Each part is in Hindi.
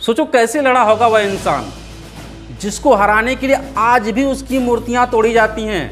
सोचो कैसे लड़ा होगा वह इंसान जिसको हराने के लिए आज भी उसकी मूर्तियां तोड़ी जाती हैं।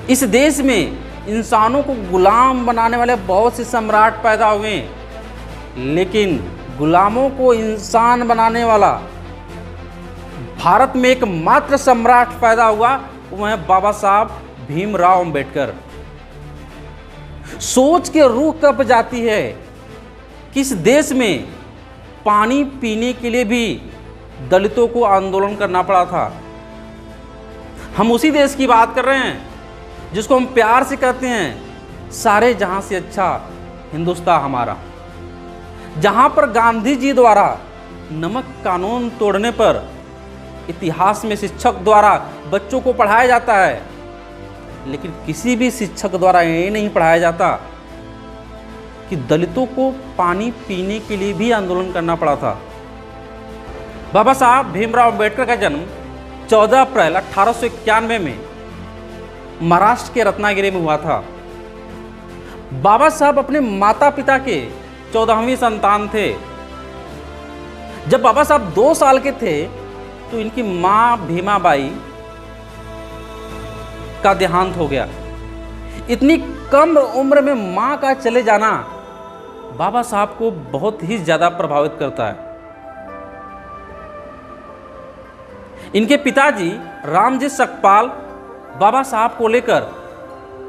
इस देश में इंसानों को गुलाम बनाने वाले बहुत से सम्राट पैदा हुए, लेकिन गुलामों को इंसान बनाने वाला भारत में एकमात्र सम्राट पैदा हुआ, वह है बाबा साहब भीमराव अंबेडकर। सोच के रूह कांप जाती है कि इस देश में पानी पीने के लिए भी दलितों को आंदोलन करना पड़ा था। हम उसी देश की बात कर रहे हैं जिसको हम प्यार से कहते हैं सारे जहां से अच्छा हिंदुस्तान हमारा, जहां पर गांधी जी द्वारा नमक कानून तोड़ने पर इतिहास में शिक्षक द्वारा बच्चों को पढ़ाया जाता है, लेकिन किसी भी शिक्षक द्वारा ये नहीं पढ़ाया जाता कि दलितों को पानी पीने के लिए भी आंदोलन करना पड़ा था। बाबा साहब भीमराव अंबेडकर का जन्म 14 अप्रैल 1891 में महाराष्ट्र के रत्नागिरी में हुआ था। बाबा साहब अपने माता पिता के 14वीं संतान थे। जब बाबा साहब 2 साल के थे तो इनकी मां भीमाबाई का देहांत हो गया। इतनी कम उम्र में मां का चले जाना बाबा साहब को बहुत ही ज्यादा प्रभावित करता है। इनके पिताजी रामजी सकपाल बाबा साहब को लेकर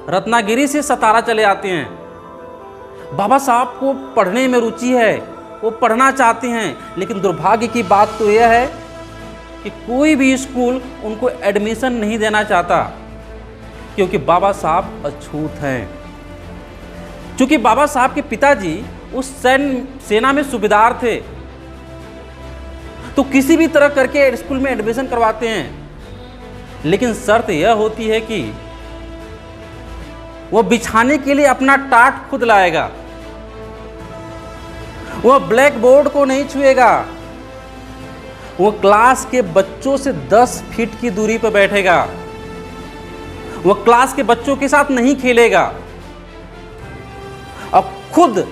रत्नागिरी से सतारा चले आते हैं। बाबा साहब को पढ़ने में रुचि है, वो पढ़ना चाहते हैं, लेकिन दुर्भाग्य की बात तो यह है कि कोई भी स्कूल उनको एडमिशन नहीं देना चाहता, क्योंकि बाबा साहब अछूत हैं। क्योंकि बाबा साहब के पिताजी उस सेना में सूबेदार थे, तो किसी भी तरह करके स्कूल में एडमिशन करवाते हैं, लेकिन शर्त यह होती है कि वह बिछाने के लिए अपना टाट खुद लाएगा, वह ब्लैक बोर्ड को नहीं छुएगा, वो क्लास के बच्चों से 10 फीट की दूरी पर बैठेगा, वह क्लास के बच्चों के साथ नहीं खेलेगा और खुद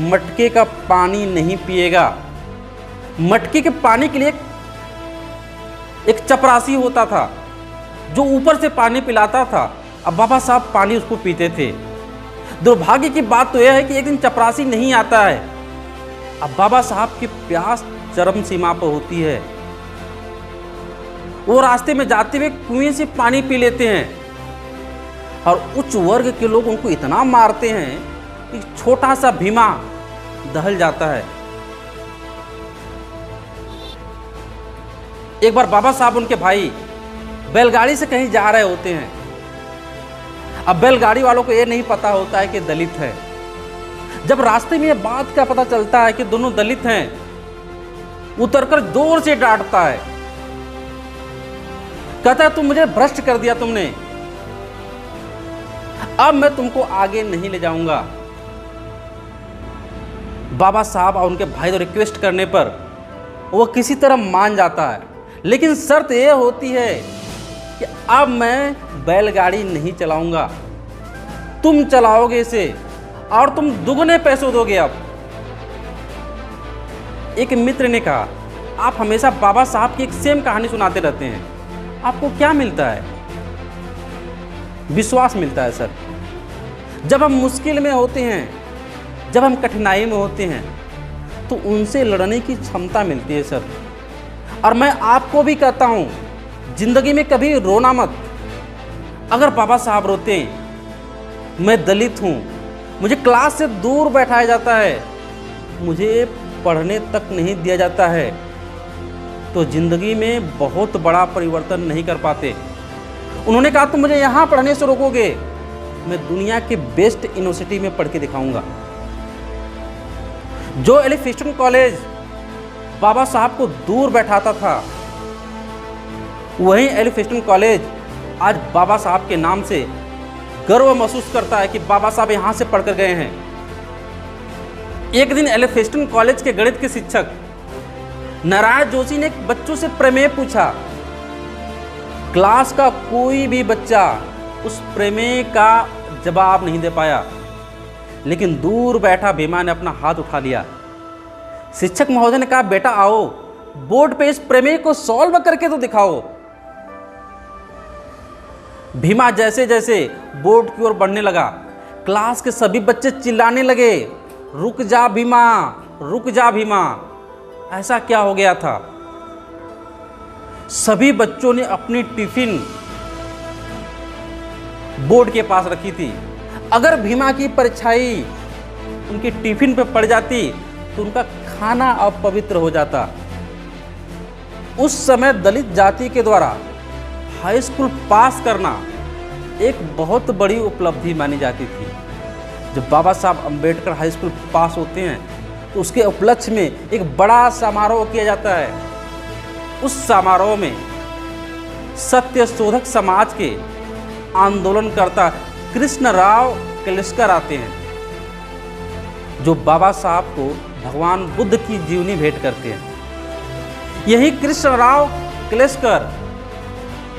मटके का पानी नहीं पिएगा। मटके के पानी के लिए एक चपरासी होता था जो ऊपर से पानी पिलाता था। अब बाबा साहब पानी उसको पीते थे। दुर्भाग्य की बात तो यह है कि एक दिन चपरासी नहीं आता है। अब बाबा साहब की प्यास चरम सीमा पर होती है। वो रास्ते में जाते हुए कुएं से पानी पी लेते हैं और उच्च वर्ग के लोग उनको इतना मारते हैं कि छोटा सा भीमा दहल जाता है। एक बार बाबा साहब उनके भाई बैलगाड़ी से कहीं जा रहे होते हैं। अब बैलगाड़ी वालों को यह नहीं पता होता है कि दलित है। जब रास्ते में यह बात का पता चलता है कि दोनों दलित हैं, उतरकर जोर से डांटता है, कहता है तुम मुझे भ्रष्ट कर दिया तुमने, अब मैं तुमको आगे नहीं ले जाऊंगा। बाबा साहब और उनके भाई को रिक्वेस्ट करने पर वो किसी तरह मान जाता है, लेकिन शर्त यह होती है कि अब मैं बैलगाड़ी नहीं चलाऊंगा, तुम चलाओगे इसे और तुम दुगने पैसे दोगे। अब एक मित्र ने कहा, आप हमेशा बाबा साहब की एक सेम कहानी सुनाते रहते हैं, आपको क्या मिलता है? विश्वास मिलता है सर। जब हम मुश्किल में होते हैं, जब हम कठिनाई में होते हैं, तो उनसे लड़ने की क्षमता मिलती है सर। और मैं आपको भी कहता हूं, जिंदगी में कभी रोना मत। अगर बाबा साहब रोते, मैं दलित हूं, मुझे क्लास से दूर बैठाया जाता है, मुझे पढ़ने तक नहीं दिया जाता है, तो जिंदगी में बहुत बड़ा परिवर्तन नहीं कर पाते। उन्होंने कहा तुम मुझे यहाँ पढ़ने से रोकोगे, मैं दुनिया के बेस्ट यूनिवर्सिटी में पढ़ के दिखाऊंगा। जो एलिफिस्टन कॉलेज बाबा साहब को दूर बैठाता था, वही एलिफिस्टन कॉलेज आज बाबा साहब के नाम से गर्व महसूस करता है कि बाबा साहब यहाँ से पढ़कर गए हैं। एक दिन एलिफिस्टन कॉलेज के गणित के शिक्षक नारायण जोशी ने बच्चों से प्रमेय पूछा। क्लास का कोई भी बच्चा उस प्रमेय का जवाब नहीं दे पाया, लेकिन दूर बैठा भीमा ने अपना हाथ उठा लिया। शिक्षक महोदय ने कहा, बेटा आओ बोर्ड पे इस प्रमेय को सॉल्व करके तो दिखाओ। भीमा जैसे जैसे बोर्ड की ओर बढ़ने लगा, क्लास के सभी बच्चे चिल्लाने लगे, रुक जा भीमा, रुक जा भीमा। ऐसा क्या हो गया था? सभी बच्चों ने अपनी टिफिन बोर्ड के पास रखी थी। अगर भीमा की परछाई उनकी टिफिन पे पड़ जाती तो उनका खाना अपवित्र हो जाता। उस समय दलित जाति के द्वारा हाई स्कूल पास करना एक बहुत बड़ी उपलब्धि मानी जाती थी। जब बाबा साहब अंबेडकर हाई स्कूल पास होते हैं तो उसके उपलक्ष्य में एक बड़ा समारोह किया जाता है। उस समारोह में सत्य शोधक समाज के आंदोलनकर्ता कृष्णराव केलेस्कर आते हैं, जो बाबा साहब को भगवान बुद्ध की जीवनी भेंट करते हैं। यही कृष्णराव केलेस्कर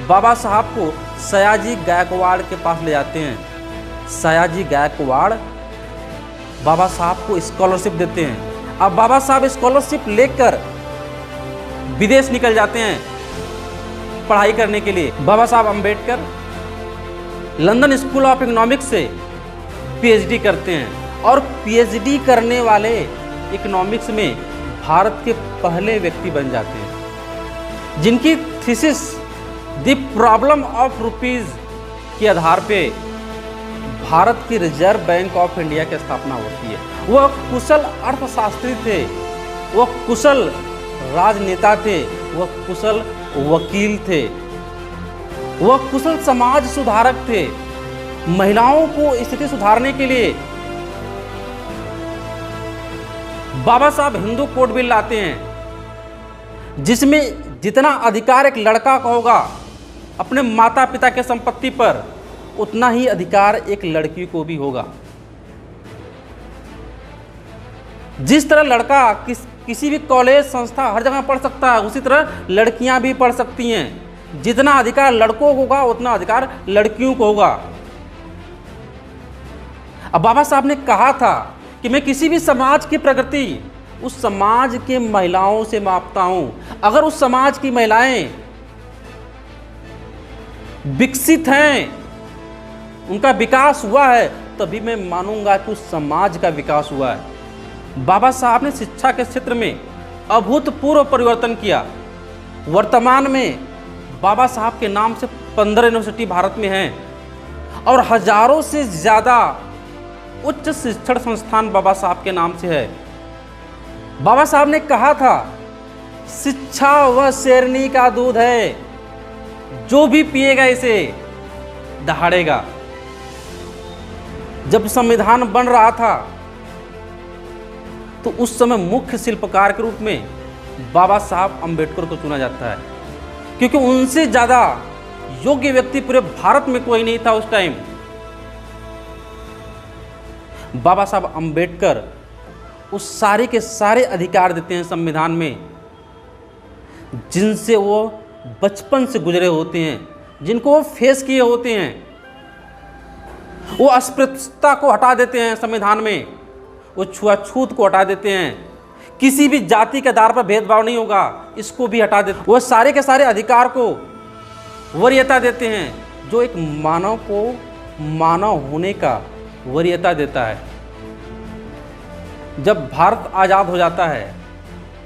बाबा साहब को सयाजी गायकवाड़ के पास ले जाते हैं। सयाजी गायकवाड़ बाबा साहब को स्कॉलरशिप देते हैं। अब बाबा साहब स्कॉलरशिप लेकर विदेश निकल जाते हैं पढ़ाई करने के लिए। बाबा साहब Ambedkar London school of economics से पीएचडी करते हैं और पीएचडी करने वाले इकोनॉमिक्स में भारत के पहले व्यक्ति बन जाते हैं, जिनकी thesis the problem of rupees के आधार पे भारत की रिजर्व बैंक ऑफ इंडिया की स्थापना होती है। वह कुशल अर्थशास्त्री थे, वह कुशल राजनेता थे, वह कुशल वकील थे, वह कुशल समाज सुधारक थे। महिलाओं को स्थिति सुधारने के लिए बाबा साहब हिंदू कोड बिल लाते हैं, जिसमें जितना अधिकार एक लड़का का होगा अपने माता पिता के संपत्ति पर, उतना ही अधिकार एक लड़की को भी होगा। जिस तरह लड़का किसी भी कॉलेज संस्था हर जगह पढ़ सकता है, उसी तरह लड़कियां भी पढ़ सकती हैं। जितना अधिकार लड़कों को होगा उतना अधिकार लड़कियों को होगा। अब बाबा साहब ने कहा था कि मैं किसी भी समाज की प्रगति उस समाज के महिलाओं से मापता हूं। अगर उस समाज की महिलाएं विकसित हैं, उनका विकास हुआ है, तभी मैं मानूंगा कि उस समाज का विकास हुआ है। बाबा साहब ने शिक्षा के क्षेत्र में अभूतपूर्व परिवर्तन किया। वर्तमान में बाबा साहब के नाम से 15 यूनिवर्सिटी भारत में हैं और हजारों से ज़्यादा उच्च शिक्षण संस्थान बाबा साहब के नाम से है। बाबा साहब ने कहा था, शिक्षा वह शेरनी का दूध है, जो भी पिएगा इसे दहाड़ेगा। जब संविधान बन रहा था तो उस समय मुख्य शिल्पकार के रूप में बाबा साहब अंबेडकर को चुना जाता है, क्योंकि उनसे ज़्यादा योग्य व्यक्ति पूरे भारत में कोई नहीं था उस टाइम। बाबा साहब अंबेडकर उस सारे के सारे अधिकार देते हैं संविधान में, जिनसे वो बचपन से गुजरे होते हैं, जिनको वो फेस किए होते हैं। वो अस्पृश्यता को हटा देते हैं संविधान में, वो छुआछूत को हटा देते हैं, किसी भी जाति के आधार पर भेदभाव नहीं होगा, इसको भी हटा देते। वो सारे के सारे अधिकार को वरीयता देते हैं, जो एक मानव को मानव होने का वरीयता देता है। जब भारत आज़ाद हो जाता है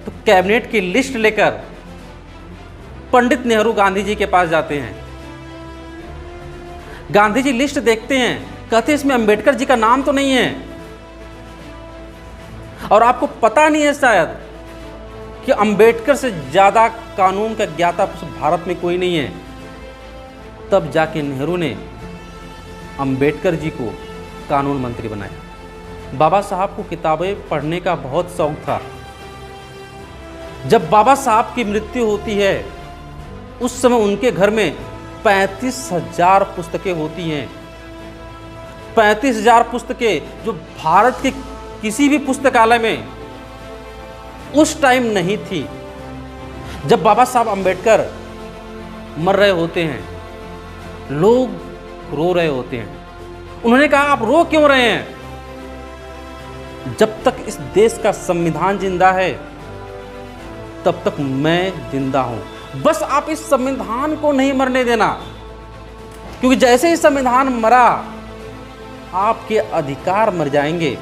तो कैबिनेट की लिस्ट लेकर पंडित नेहरू गांधी जी के पास जाते हैं। गांधी जी लिस्ट देखते हैं, कहते हैं इसमें अंबेडकर जी का नाम तो नहीं है, और आपको पता नहीं है शायद कि अंबेडकर से ज़्यादा कानून का ज्ञाता भारत में कोई नहीं है। तब जाके नेहरू ने अंबेडकर जी को कानून मंत्री बनाया। बाबा साहब को किताबें पढ़ने का बहुत शौक था। जब बाबा साहब की मृत्यु होती है उस समय उनके घर में 35,000 पुस्तकें होती हैं। 35,000 पुस्तकें जो भारत के किसी भी पुस्तकालय में उस टाइम नहीं थी। जब बाबा साहब अंबेडकर मर रहे होते हैं, लोग रो रहे होते हैं। उन्होंने कहा, आप रो क्यों रहे हैं? जब तक इस देश का संविधान जिंदा है तब तक मैं जिंदा हूं। बस आप इस संविधान को नहीं मरने देना, क्योंकि जैसे ही संविधान मरा आपके अधिकार मर जाएंगे।